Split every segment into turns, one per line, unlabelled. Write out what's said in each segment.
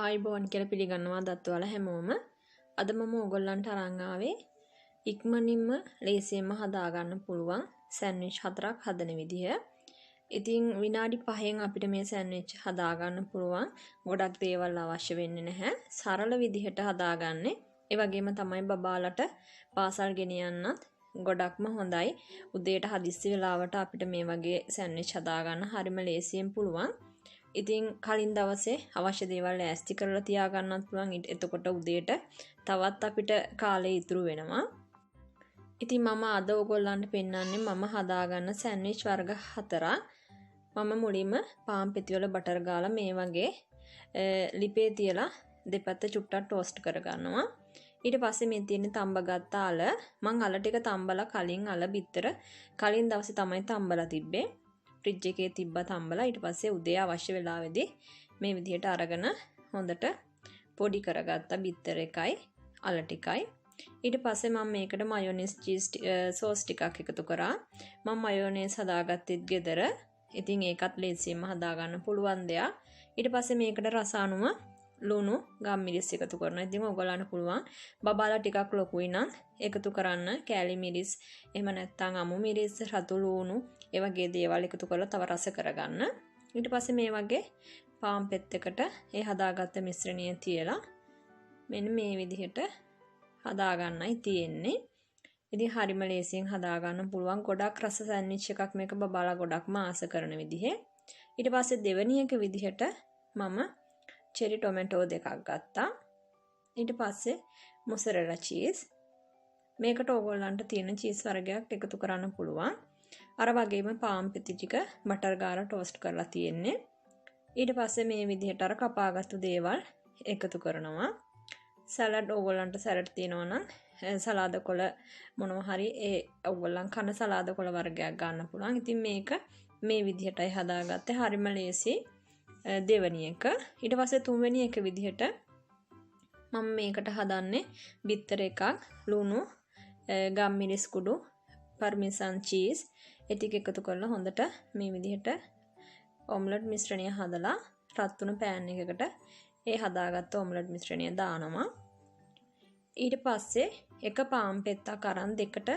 ආයිබෝන් කියලා පිළිගන්නවා දත්වල හැමෝම. අද මම ඕගොල්ලන්ට අරන් ආවේ ඉක්මනින්ම ලේසියෙන්ම හදාගන්න පුළුවන් සෑන්ඩ්විච් 4ක් හදන විදිහ. ඉතින් විනාඩි 5න් අපිට මේ සෑන්ඩ්විච් හදාගන්න පුළුවන්. ගොඩක් දේවල් අවශ්‍ය වෙන්නේ නැහැ. සරල විදිහට හදාගන්නේ. ඒ වගේම තමයි බබාලට පාසල් ගෙනියන්නත් ගොඩක්ම හොඳයි. උදේට හදිස්සි වෙලාවට අපිට මේ වගේ සෑන්ඩ්විච් හදාගන්න හරිම ලේසියෙන් පුළුවන්. ඉතින් කලින් දවසේ අවශ්‍ය දේවල් ඈස්ති කරලා තියාගන්නත් පුළුවන්. එතකොට උදේට තවත් අපිට කාලය ඉතුරු වෙනවා. ඉතින් මම අද ඔයගොල්ලන්ට පෙන්නන්නේ මම හදාගන්න සෑන්ඩ්විච් වර්ග 4. මම මුලින්ම පාන් පෙති වල බටර් ගාලා මේ වගේ ලිපේ තියලා දෙපැත්ත චුට්ටක් ටෝස්ට් කරගන්නවා. ඊට පස්සේ මේ තියෙන තඹගත්ත අල මං අල ටික තඹලා කලින් අල බිත්තර කලින් දවසේ තමයි තඹලා තිබ්බේ. ෆ්‍රිජ් එකේ තිබ්බා තඹලා. ඊට පස්සේ උදේ අවශ්‍ය වෙලාවේදී මේ විදිහට අරගෙන හොඳට පොඩි කරගත්තා බිත්තර එකයි අල ටිකයි. ඊට පස්සේ මම මේකට මයොනේස් චීස් සෝස් ටිකක් එකතු කරා. මම මයොනේස් හදාගත්තෙත් ගෙදර. ඉතින් ඒකත් ලේසියෙන්ම හදාගන්න පුළුවන් දෙයක්. ඊට පස්සේ මේකට රස අනුව ලුණු ගම්මිරිස් එකතු කරනවා. ඉතින් ඔයගොල්ලන්ට පුළුවන් බබාලා ටිකක් ලොකුයි නම් එකතු කරන්න කෑලි මිරිස් එහෙම නැත්නම් අමු මිරිස් රතු ලුණු ඒ වගේ දේවල් එකතු කරලා තව රස කරගන්න. ඊට පස්සේ මේ වගේ පාන් පෙත්තකට ඒ හදාගත්ත මිශ්‍රණය තියලා මෙන්න මේ විදිහට හදාගන්නයි තියෙන්නේ. ඉතින් හරිම ලේසියෙන් හදාගන්න පුළුවන්. ගොඩක් රස සෑන්ඩ්විච් එකක් මේක බබාලා ගොඩක්ම ආස කරන විදිහේ. ඊට පස්සේ දෙවෙනි එක විදිහට මම චෙරි ටොමැටෝ දෙකක් ගත්තා. ඊට පස්සේ මොසරෙලා චීස්. මේකට ඕගොල්ලන්ට තියෙන චීස් වර්ගයක් එකතු කරන්න පුළුවන්. අර වගේම පාන් පෙති ටික බටර් ගාලා ටෝස්ට් කරලා තියෙන්නේ. ඊට පස්සේ මේ විදිහට අර කපාගත්තු දේවල් එකතු කරනවා. සලාඩ් ඕගොල්ලන්ට සලාඩ් තියෙනවා නම් සලාද කොළ මොනවා හරි ඒ ඕගොල්ලන් කන සලාද කොළ වර්ගයක් ගන්න පුළුවන්. ඉතින් මේක මේ විදිහටයි හදාගත්තේ. හරිම ලේසි. දෙවෙනි එක. ඊට පස්සේ තුන්වෙනි එක විදිහට මම මේකට හදන්නේ බිත්තර එකක්, ලුණු, ගම්මිරිස් කුඩු, පර්මිසන් චීස් ඒ ටික එකතු කරලා හොඳට මේ විදිහට ඔම්ලට් මිශ්‍රණය හදලා රත් වුණ පෑන් එකකට ඒ හදාගත්ත ඔම්ලට් මිශ්‍රණය දානවා. ඊට පස්සේ එක පාන් පෙත්තක් අරන් දෙකට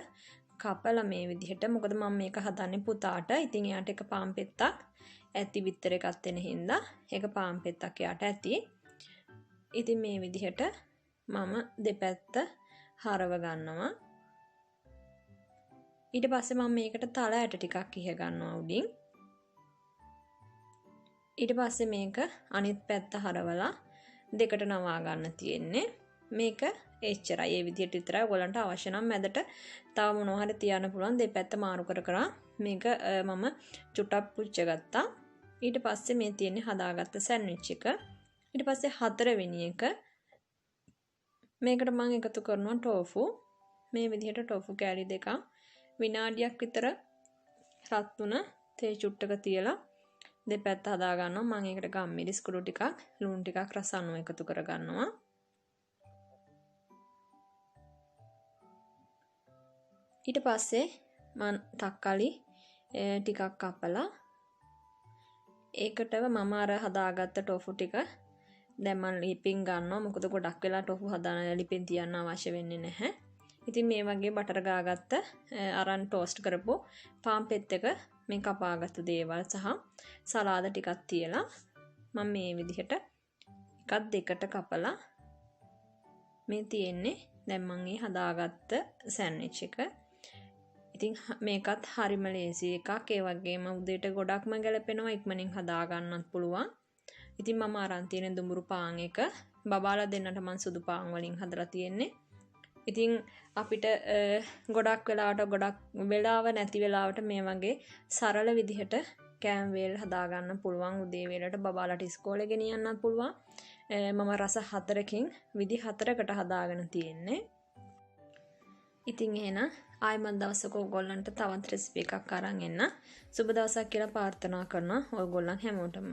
කපලා මේ විදිහට, මොකද මම මේක හදන්නේ පුතාට. ඉතින් එයාට එක පාන් පෙත්තක් ඇති බිත්තර එකක් වෙන හින්දා එක පාන් පෙත්තක් එයාට ඇති. ඉතින් මේ විදිහට මම දෙපැත්ත හරව ගන්නවා. ඊට පස්සේ මම මේකට තල ඇට ටිකක් ඉහ ගන්නවා උඩින්. ඊට පස්සේ මේක අනිත් පැත්ත හරවලා දෙකට නවා ගන්න තියෙන්නේ. මේක එච්චරයි. ඒ විදිහට විතරයි. ඔයගලන්ට අවශ්‍ය නම් මැදට තව මොනවා හරි තියන්න පුළුවන්. දෙපැත්ත මාරු කර කර මේක මම චුට්ටක් පුච්ච ගත්තා. ඊට පස්සේ මේ තියෙන්නේ හදාගත්ත සෑන්ඩ්විච් එක. ඊට පස්සේ හතරවෙනි එක මේකට මම එකතු කරනවා ටෝෆු. මේ විදිහට ටෝෆු කෑලි දෙකක් විනාඩියක් විතර රත් වුණ තේ චුට්ටක තියලා දෙපැත්ත හදා ගන්නවා. මම ඒකට ගම්මිරිස් කුඩු ටිකක්, ලුණු ටිකක් රස අනුව එකතු කර ගන්නවා. ඊට පස්සේ මම තක්කාලි ටිකක් කපලා ඒකටව මම අර හදාගත්ත ටෝෆු ටික දැන් මම ලිපින් ගන්නවා. මොකද ගොඩක් වෙලා ටෝෆු හදාන ලිපින් තියන්න අවශ්‍ය වෙන්නේ නැහැ. ඉතින් මේ වගේ බටර් ගාගත්ත අරන් ටෝස්ට් කරපු පාන් පෙත්තක මේ කපාගත්තු දේවල් සහ සලාද ටිකක් තියලා මම මේ විදිහට එකක් දෙකට කපලා මේ තියෙන්නේ දැන් මම මේ හදාගත්ත සෑන්ඩ්විච් එක. ඉතින් මේකත් හරිම ලේසි එකක්. ඒ වගේම උදේට ගොඩක්ම ගැලපෙනවා. ඉක්මනින් හදා ගන්නත් පුළුවන්. ඉතින් මම අරන් තියෙන දුඹුරු පාන් එක බබාලා දෙන්නට මම සුදු පාන් වලින් හදලා තියෙන්නේ. ඉතින් අපිට ගොඩක් වෙලාව නැති වෙලාවට මේ වගේ සරල විදිහට කෑම වේල් හදා ගන්න පුළුවන්. උදේ වේලට බබාලාට ඉස්කෝලේ ගෙනියන්නත් පුළුවන්. මම රස 4කින් විදි 4කට හදාගෙන තියෙන්නේ. ඉතින් එහෙනම් ආයෙමත් දවසක ඔයගොල්ලන්ට තවත් රෙසිපි එකක් අරන් එන්න. සුබ දවසක් කියලා ප්‍රාර්ථනා කරනවා ඔයගොල්ලන් හැමෝටම.